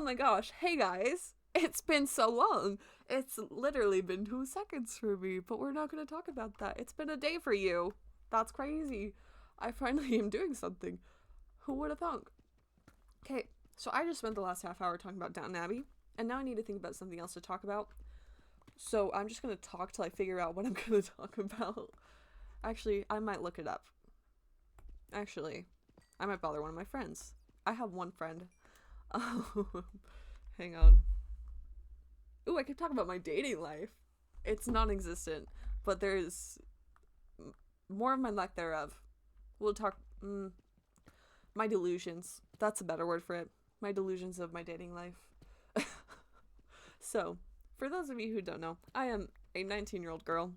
my gosh, hey guys, it's been so long. It's literally been 2 seconds for me, but we're not going to talk about that. It's been a day for you. That's crazy. I finally am doing something. Who would have thunk? Okay, so I just spent the last half hour talking about Downton Abbey, and now I need to think about something else to talk about. So I'm just going to talk till I figure out what I'm going to talk about. Actually, I might look it up. Actually, I might bother one of my friends. I have one friend. Hang on. Ooh, I could talk about my dating life. It's non-existent, but there's more of my lack thereof. We'll talk. My delusions. That's a better word for it. My delusions of my dating life. So, for those of you who don't know, I am a 19-year-old girl,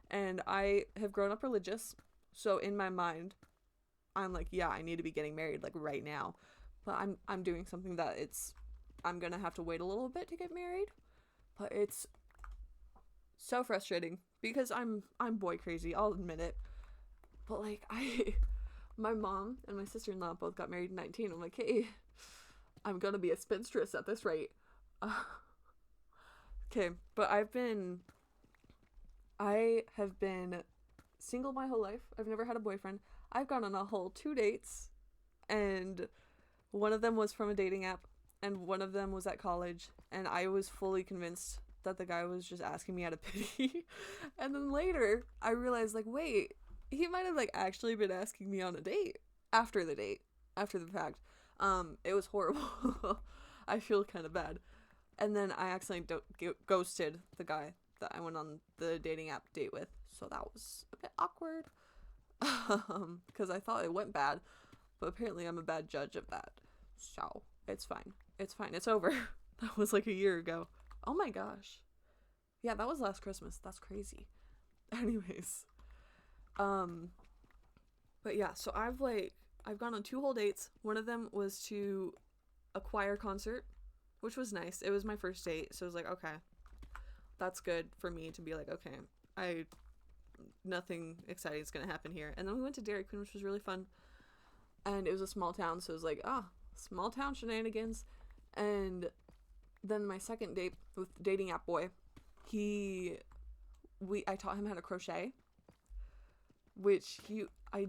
and I have grown up religious. So in my mind, I'm like, yeah, I need to be getting married like right now. But I'm doing something that I'm gonna have to wait a little bit to get married. But it's so frustrating because I'm boy crazy, I'll admit it. But like my mom and my sister-in-law both got married at 19. I'm like, hey, I'm gonna be a spinstress at this rate. Okay, but I have been single my whole life. I've never had a boyfriend. I've gone on a whole 2 dates, and one of them was from a dating app, and one of them was at college, and I was fully convinced that the guy was just asking me out of pity. And then later, I realized, like, wait, he might have, like, actually been asking me on a date after the date, after the fact. It was horrible. I feel kind of bad. And then I accidentally ghosted the guy that I went on the dating app date with. So that was a bit awkward. Because I thought it went bad. But apparently I'm a bad judge of that. So it's fine. It's fine. It's over. That was like a year ago. Oh my gosh. Yeah, that was last Christmas. That's crazy. Anyways. But yeah, so I've gone on 2 whole dates. One of them was to a choir concert, which was nice. It was my first date, so it was like, okay, that's good for me to be like, okay, nothing exciting is gonna happen here. And then we went to Dairy Queen, which was really fun, and it was a small town, so it was like, small town shenanigans. And then my second date with the dating app boy, I taught him how to crochet, which I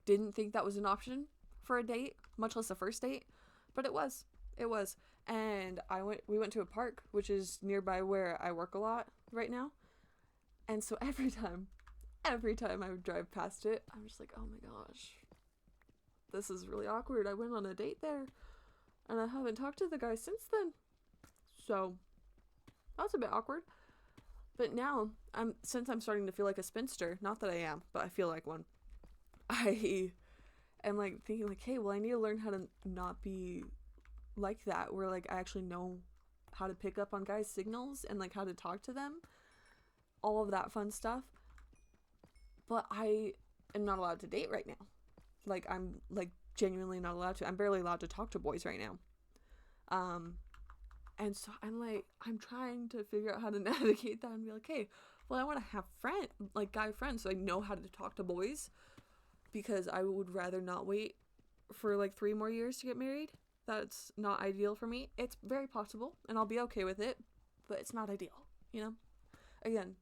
didn't think that was an option for a date, much less a first date, but it was. And we went to a park, which is nearby where I work a lot right now. And so every time I would drive past it, I'm just like, oh my gosh, this is really awkward. I went on a date there, and I haven't talked to the guy since then. So that's a bit awkward. But now, since I'm starting to feel like a spinster, not that I am, but I feel like one, I am like thinking like, hey, well, I need to learn how to not be like that, where like I actually know how to pick up on guys' signals and like how to talk to them, all of that fun stuff. But I am not allowed to date right now. Like, I'm like genuinely not allowed to. I'm barely allowed to talk to boys right now. And so I'm trying to figure out how to navigate that and be like, hey, well, I want to have guy friends, so I know how to talk to boys, because I would rather not wait for like 3 more years to get married. That's not ideal for me. It's very possible, and I'll be okay with it, but it's not ideal, you know? Again,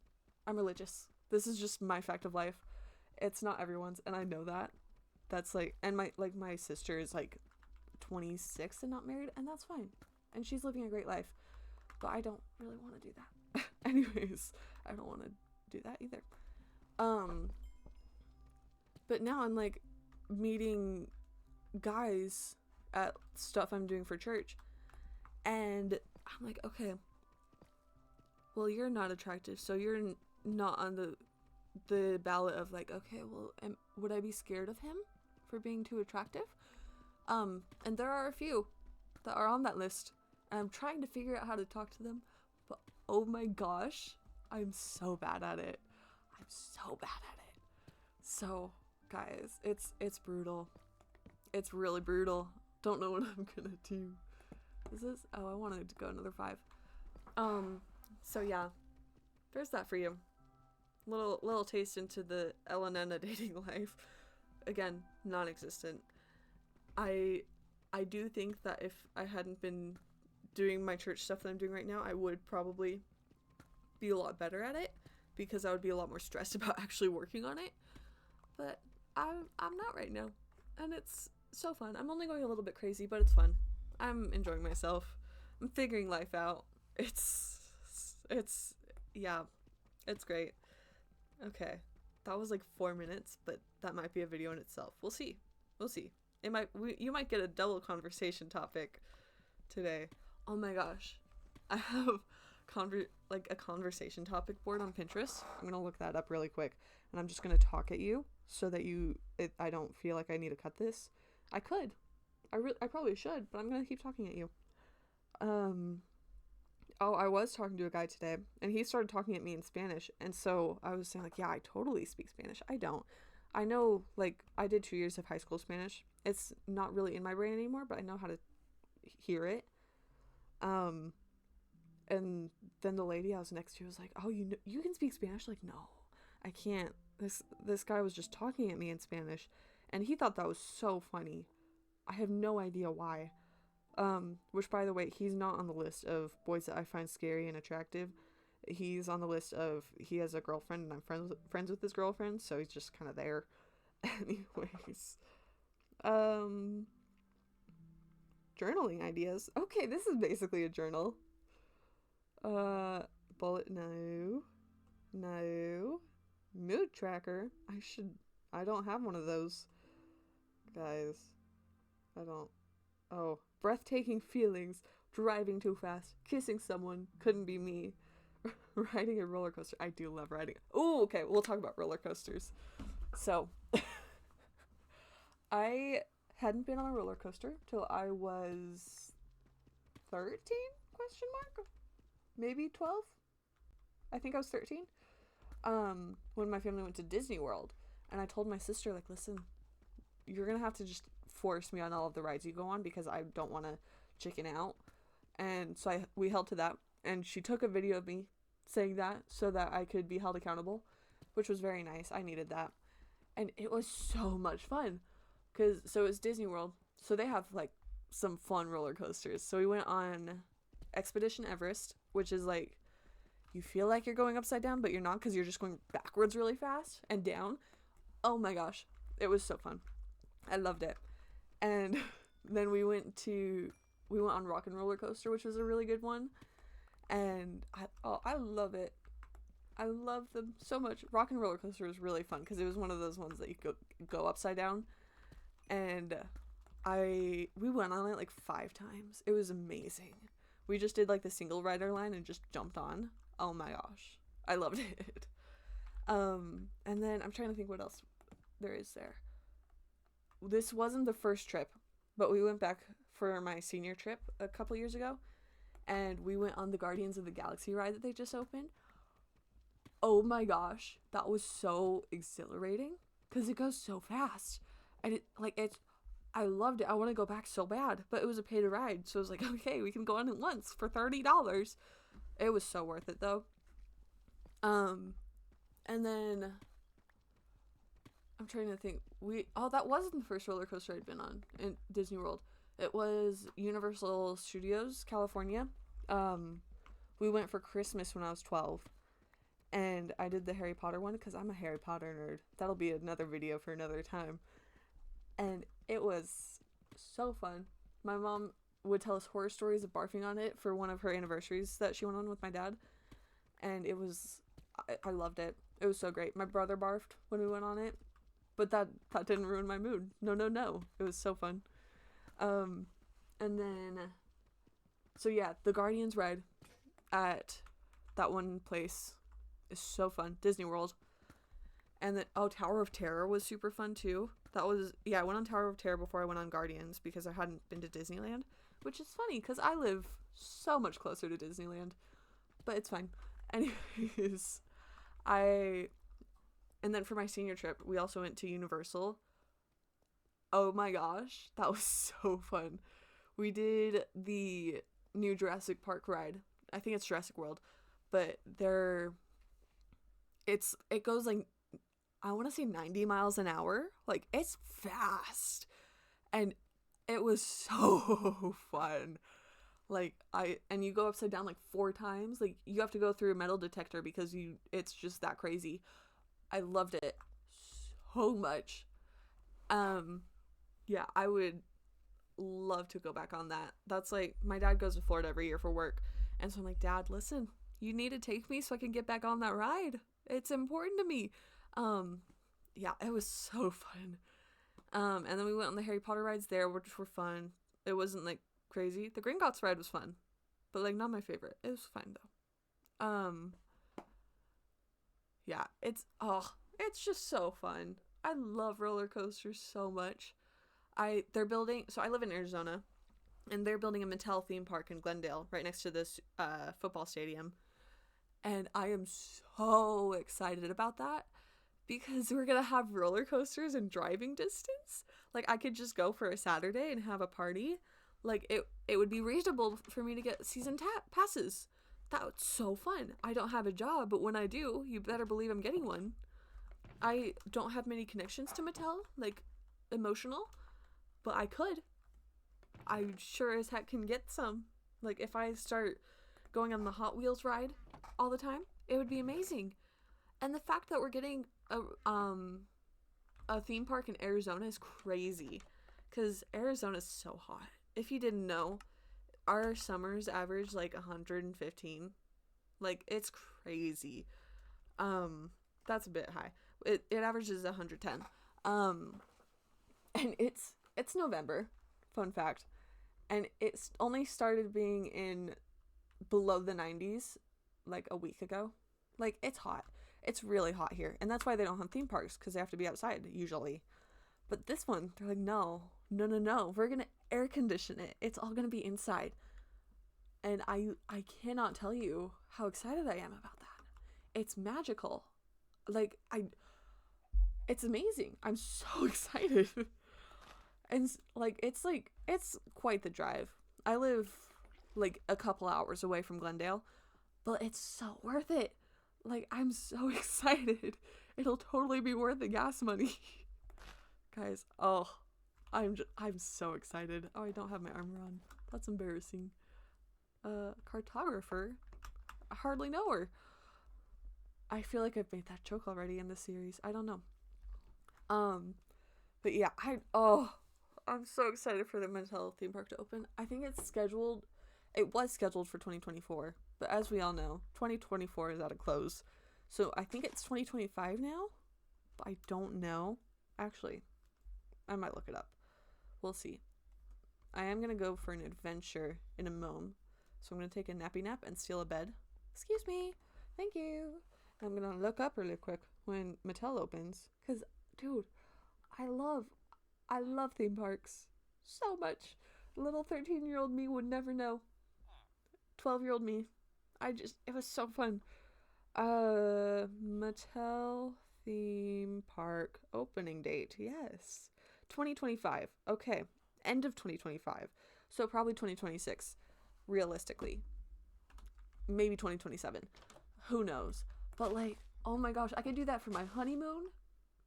I'm religious. This is just my fact of life. It's not everyone's, and I know that. That's like, and my sister is like 26 and not married, and that's fine. And she's living a great life. But I don't really want to do that. Anyways, I don't want to do that either. But now I'm like meeting guys at stuff I'm doing for church, and I'm like, okay, well, you're not attractive, so you're not on the ballot of like, okay, well, would I be scared of him for being too attractive? And there are a few that are on that list, and I'm trying to figure out how to talk to them, but oh my gosh, I'm so bad at it. So guys, it's brutal. It's really brutal. Don't know what I'm gonna do. I wanted to go another 5. So yeah, there's that for you. Little taste into the Ellanena dating life. Again, non-existent. I I do think that if I hadn't been doing my church stuff that I'm doing right now, I would probably be a lot better at it, because I would be a lot more stressed about actually working on it. But I'm not right now, and it's so fun. I'm only going a little bit crazy, but it's fun. I'm enjoying myself. I'm figuring life out. It's yeah, it's great. Okay, that was like 4 minutes, but that might be a video in itself. We'll see. We'll see. You might get a double conversation topic today. Oh my gosh, I have a conversation topic board on Pinterest. I'm gonna look that up really quick, and I'm just gonna talk at you so that I don't feel like I need to cut this. I could, I probably should, but I'm gonna keep talking at you. Oh, I was talking to a guy today, and he started talking at me in Spanish, and so I was saying, like, yeah, I totally speak Spanish. I don't. I know, like, I did 2 years of high school Spanish. It's not really in my brain anymore, but I know how to hear it. And then the lady I was next to was like, oh, you can speak Spanish? Like, no, I can't. This guy was just talking at me in Spanish, and he thought that was so funny. I have no idea why. Which, by the way, he's not on the list of boys that I find scary and attractive. He's on the list of, he has a girlfriend, and I'm friends with his girlfriend, so he's just kind of there. Anyways, journaling ideas. Okay, this is basically a journal. Bullet, no. Mood tracker. I don't have one of those, guys. I don't. Oh, breathtaking feelings, driving too fast, kissing someone, couldn't be me, riding a roller coaster. I do love riding. Oh, okay, we'll talk about roller coasters. So, I hadn't been on a roller coaster till I was 13, question mark? Maybe 12? I think I was 13. When my family went to Disney World, and I told my sister, like, listen, you're gonna have to just force me on all of the rides you go on, because I don't want to chicken out. And so we held to that, and she took a video of me saying that so that I could be held accountable, which was very nice. I needed that, and it was so much fun, so it's Disney World, so they have like some fun roller coasters. So we went on Expedition Everest, which is like, you feel like you're going upside down, but you're not, because you're just going backwards really fast and down. Oh my gosh, it was so fun. I loved it. And then we went on Rock and Roller Coaster, which was a really good one. And I love it. I love them so much. Rock and Roller Coaster was really fun, because it was one of those ones that you go upside down. And we went on it like 5 times. It was amazing. We just did like the single rider line and just jumped on. Oh my gosh, I loved it. And then I'm trying to think what else there is there. This wasn't the first trip, but we went back for my senior trip a couple years ago, and we went on the Guardians of the Galaxy ride that they just opened. Oh my gosh, that was so exhilarating, because it goes so fast, and I loved it. I want to go back so bad, but it was a pay to ride, so it was like, okay, we can go on it once for $30. It was so worth it though. And then I'm trying to think. That wasn't the first roller coaster I'd been on in Disney World. It was Universal Studios, California. We went for Christmas when I was 12, and I did the Harry Potter one, because I'm a Harry Potter nerd. That'll be another video for another time. And it was so fun. My mom would tell us horror stories of barfing on it for one of her anniversaries that she went on with my dad, and I loved it. It was so great. My brother barfed when we went on it, but that didn't ruin my mood. No. It was so fun. And then, so yeah, the Guardians ride at that one place is so fun. Disney World. And then, Tower of Terror was super fun too. I went on Tower of Terror before I went on Guardians, because I hadn't been to Disneyland, which is funny, because I live so much closer to Disneyland, but it's fine. Anyways, and then for my senior trip, we also went to Universal. Oh my gosh, that was so fun. We did the new Jurassic Park ride. I think it's Jurassic World, but it goes like, I want to say 90 miles an hour. Like, it's fast. And It was so fun. Like and you go upside down like 4 times. Like you have to go through a metal detector because it's just that crazy. I loved it so much. Um, yeah, I would love to go back on that. That's like my dad goes to Florida every year for work, and so I'm like, Dad, listen, you need to take me so I can get back on that ride. It's important to me. Um, yeah, it was so fun. And then we went on the Harry Potter rides there, which were fun. It wasn't like crazy. The Gringotts ride was fun, but like not my favorite. It was fine though. Yeah, it's just so fun. I love roller coasters so much. They're building, so I live in Arizona, and they're building a Mattel theme park in Glendale right next to this football stadium. And I am so excited about that because we're going to have roller coasters in driving distance. Like I could just go for a Saturday and have a party. Like it would be reasonable for me to get season passes. That was so fun. I don't have a job, but when I do, you better believe I'm getting one. I don't have many connections to Mattel, like emotional, but I could. I sure as heck can get some. Like if I start going on the Hot Wheels ride all the time, it would be amazing. And the fact that we're getting a theme park in Arizona is crazy, because Arizona is so hot. If you didn't know, our summers average like 115. Like it's crazy. That's a bit high. It averages 110. And it's November, fun fact. And it's only started being in below the 90s like a week ago. Like it's hot. It's really hot here. And that's why they don't have theme parks, because they have to be outside usually. But this one, they're like, no. We're going to air condition it. It's all going to be inside. And I cannot tell you how excited I am about that. It's magical. Like it's amazing. I'm so excited. And it's quite the drive. I live like a couple hours away from Glendale, but it's so worth it. Like I'm so excited. It'll totally be worth the gas money. Guys, I'm so excited. Oh, I don't have my armor on. That's embarrassing. Cartographer? I hardly know her. I feel like I've made that joke already in this series. I don't know. But yeah, I'm so excited for the Mattel theme park to open. I think it was scheduled for 2024, but as we all know, 2024 is at a close. So I think it's 2025 now, but I don't know. Actually, I might look it up. We'll see. I am going to go for an adventure in a mome. So I'm going to take a nappy nap and steal a bed. Excuse me. Thank you. I'm going to look up really quick when Mattel opens. Because, dude, I love theme parks so much. Little 13-year-old me would never know. 12-year-old me. It was so fun. Mattel theme park opening date. Yes. 2025. Okay. End of 2025. So probably 2026. Realistically. Maybe 2027. Who knows? But like, oh my gosh, I could do that for my honeymoon?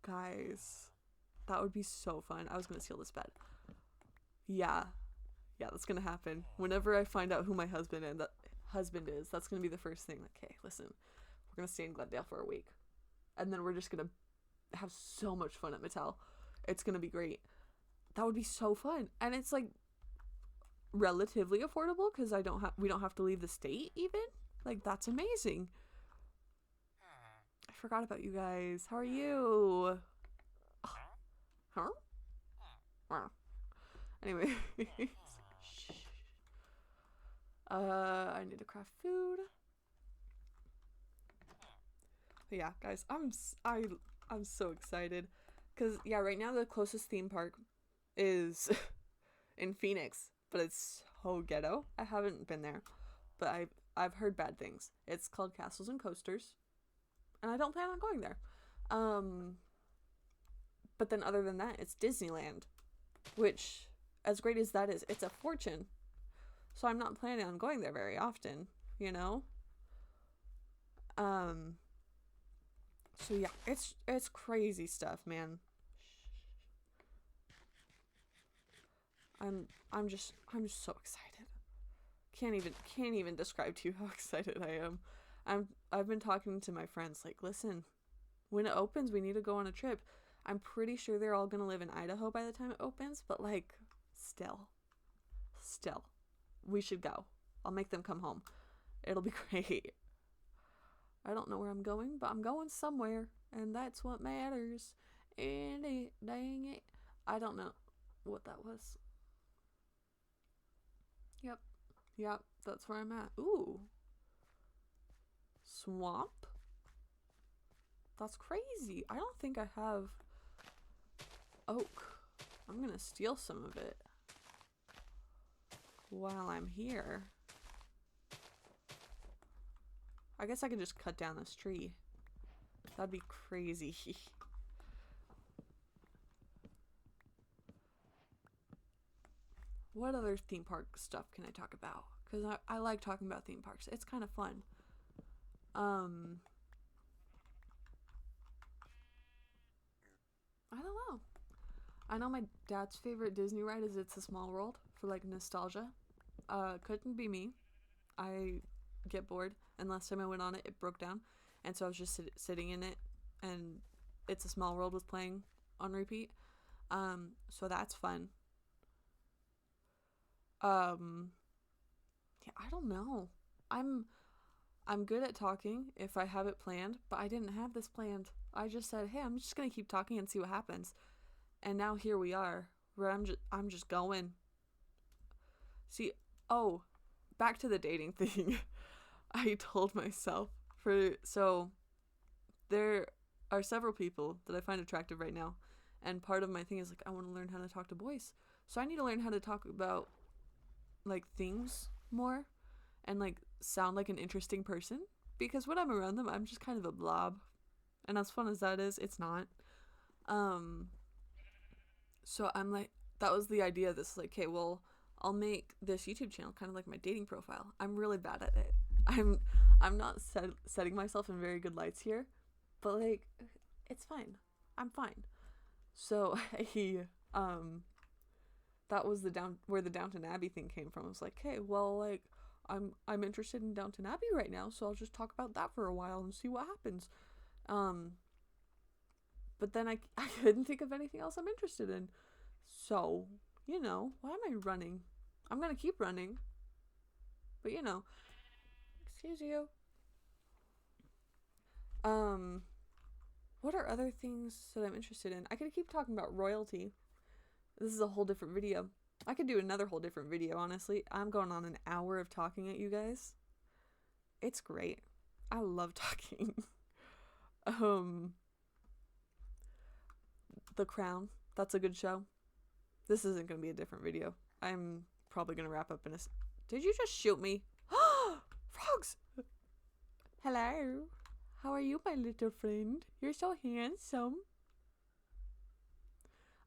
Guys, that would be so fun. I was going to steal this bed. Yeah, that's going to happen. Whenever I find out who my husband is, that's going to be the first thing. Like, hey, listen, we're going to stay in Glendale for a week. And then we're just going to have so much fun at Mattel. It's going to be great. That would be so fun. And it's like relatively affordable because we don't have to leave the state even. Like, that's amazing. I forgot about you guys. How are you? Huh? Anyway. I need to craft food. But yeah, guys, I'm so excited. Because, yeah, right now the closest theme park is in Phoenix. But it's so ghetto. I haven't been there. But I've heard bad things. It's called Castles and Coasters. And I don't plan on going there. But then other than that, it's Disneyland. Which, as great as that is, it's a fortune. So I'm not planning on going there very often, you know? So yeah, it's crazy stuff, man. I'm so excited. Can't even describe to you how excited I am. I've been talking to my friends like, listen, when it opens, we need to go on a trip. I'm pretty sure they're all gonna live in Idaho by the time it opens, but like, still, we should go. I'll make them come home. It'll be great. I don't know where I'm going, but I'm going somewhere, and that's what matters. And dang it, I don't know what that was. Yep, that's where I'm at. Ooh, swamp. That's crazy. I don't think I have oak. I'm gonna steal some of it while I'm here. I guess I could just cut down this tree. That'd be crazy. What other theme park stuff can I talk about? Because I like talking about theme parks. It's kind of fun. I don't know. I know my dad's favorite Disney ride is It's a Small World for like nostalgia. Couldn't be me. I get bored, and last time I went on it, it broke down, and so I was just sitting in it, and It's a Small World was playing on repeat. So that's fun. Yeah, I don't know. I'm good at talking if I have it planned, but I didn't have this planned. I just said, hey, I'm just gonna keep talking and see what happens. And now here we are, where I'm just going. See, oh, back to the dating thing. I told myself so there are several people that I find attractive right now, and part of my thing is like I want to learn how to talk to boys. So I need to learn how to talk about like things more and like sound like an interesting person, because when I'm around them I'm just kind of a blob, and as fun as that is, it's not. So I'm like, that was the idea of this, like, okay, well, I'll make this YouTube channel kind of like my dating profile. I'm really bad at it. I'm not setting myself in very good lights here, but like, it's fine. I'm fine. So that was where the Downton Abbey thing came from. I was like, hey, well, like, I'm interested in Downton Abbey right now, so I'll just talk about that for a while and see what happens. But then I couldn't think of anything else I'm interested in. So, why am I running? I'm gonna keep running. But excuse you. What are other things that I'm interested in? I could keep talking about royalty. This is a whole different video. I could do another whole different video, honestly. I'm going on an hour of talking at you guys. It's great. I love talking. The Crown. That's a good show. This isn't going to be a different video. I'm probably going to wrap up in a... Did you just shoot me? Frogs! Hello. How are you, my little friend? You're so handsome.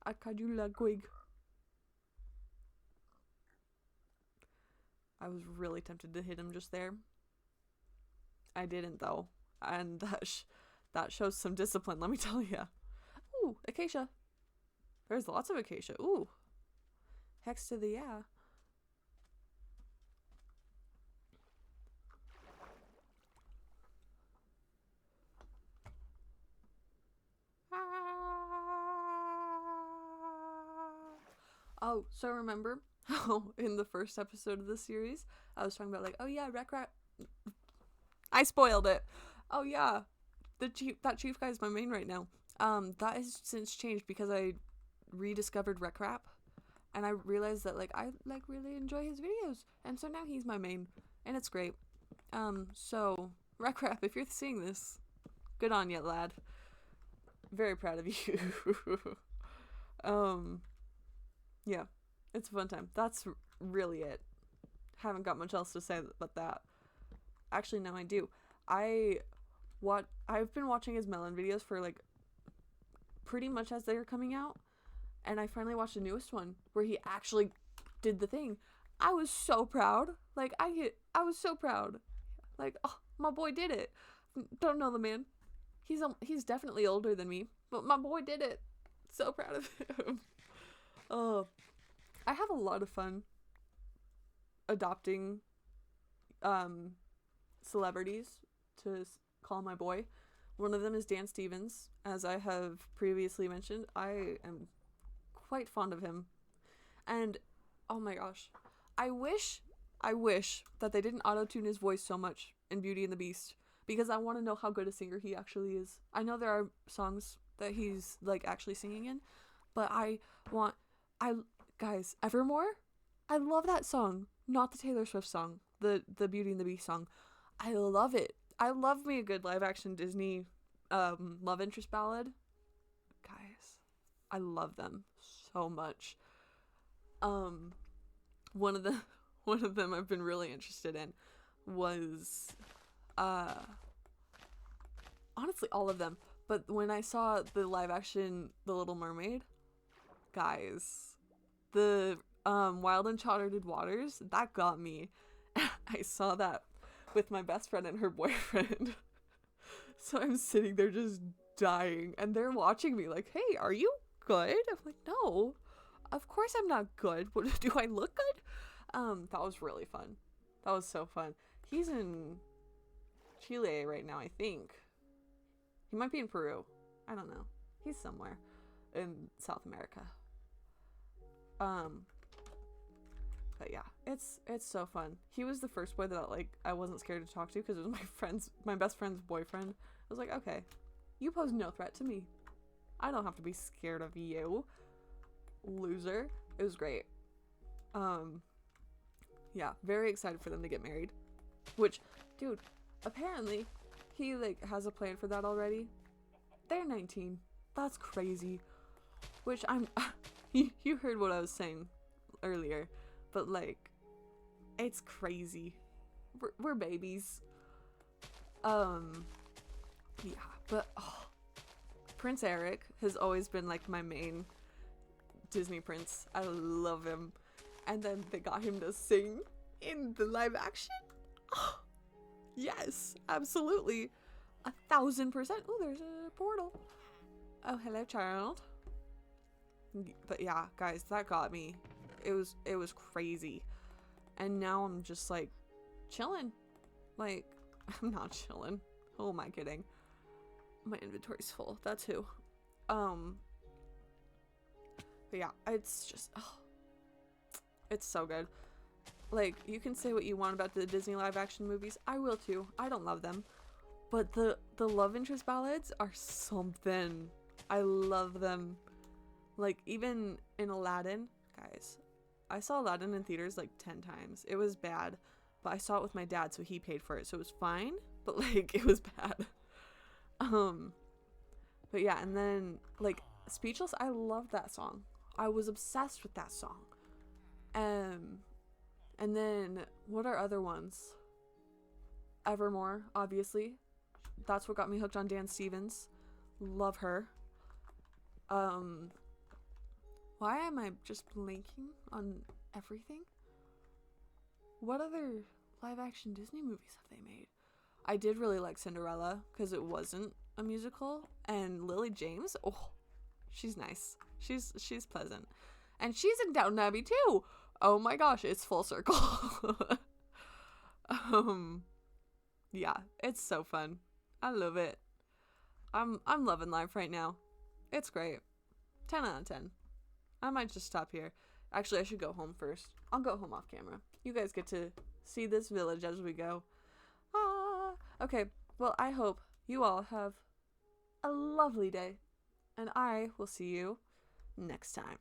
I called you Ludwig. I was really tempted to hit him just there. I didn't, though. And that shows some discipline, let me tell you. Ooh, acacia. There's lots of acacia. Ooh. Hex to the yeah. Oh, so remember how in the first episode of the series, I was talking about like, oh yeah, Wreck-Rap. I spoiled it. Oh yeah, that chief guy is my main right now. That has since changed because I rediscovered Wreck-Rap, and I realized that like I like really enjoy his videos, and so now he's my main, and it's great. So Wreck-Rap, if you're seeing this, good on you, lad. Very proud of you. Yeah, it's a fun time. That's really it. Haven't got much else to say about that. Actually, no, I do. I've been watching his melon videos for like pretty much as they're coming out, and I finally watched the newest one where he actually did the thing. I was so proud. Like I was so proud. Like, oh, my boy did it. Don't know the man. He's definitely older than me, but my boy did it. So proud of him. Oh, I have a lot of fun adopting celebrities to call my boy. One of them is Dan Stevens. As I have previously mentioned, I am quite fond of him. And oh my gosh, I wish that they didn't auto-tune his voice so much in Beauty and the Beast, because I want to know how good a singer he actually is. I know there are songs that he's like actually singing in, but guys, Evermore, I love that song, not the Taylor Swift song, the Beauty and the Beast song. I love it. I love me a good live action Disney love interest ballad. Guys, I love them so much. One of them I've been really interested in was honestly all of them, but when I saw the live action The Little Mermaid, guys, the Wild Uncharted Waters, that got me. I saw that with my best friend and her boyfriend. So I'm sitting there just dying, and they're watching me like, hey, are you good? I'm like, no, of course I'm not good. What, do I look good? That was really fun. That was so fun. He's in Chile right now, I think. He might be in Peru. I don't know. He's somewhere in South America. But yeah, it's so fun. He was the first boy that like I wasn't scared to talk to, because it was my best friend's boyfriend. I was like, okay, you pose no threat to me. I don't have to be scared of you, loser. It was great. Yeah, very excited for them to get married. Which, dude, apparently he like has a plan for that already. They're 19. That's crazy. Which you heard what I was saying earlier, but like, it's crazy. We're babies. Yeah, but Prince Eric has always been like my main Disney prince. I love him. And then they got him to sing in the live action. Oh, yes, absolutely. 1,000%. Oh, there's a portal. Oh, hello, child. But yeah, guys, that got me. It was crazy. And now I'm just like chilling. Like, I'm not chilling. Who am I kidding? My inventory's full. That's who. But yeah, it's just, it's so good. Like, you can say what you want about the Disney live action movies. I will too. I don't love them. But the love interest ballads are something. I love them. Like, even in Aladdin, guys, I saw Aladdin in theaters like 10 times. It was bad, but I saw it with my dad, so he paid for it, so it was fine, but like, it was bad. But yeah, and then like Speechless, I loved that song. I was obsessed with that song. And then what are other ones? Evermore, obviously. That's what got me hooked on Dan Stevens. Love her. Why am I just blanking on everything? What other live action Disney movies have they made? I did really like Cinderella because it wasn't a musical, and Lily James, oh, she's nice. She's pleasant. And she's in Downton Abbey too. Oh my gosh, it's full circle. Yeah, it's so fun. I love it. I'm loving life right now. It's great. 10 out of 10. I might just stop here. Actually, I should go home first. I'll go home off camera. You guys get to see this village as we go. Okay, well, I hope you all have a lovely day, and I will see you next time.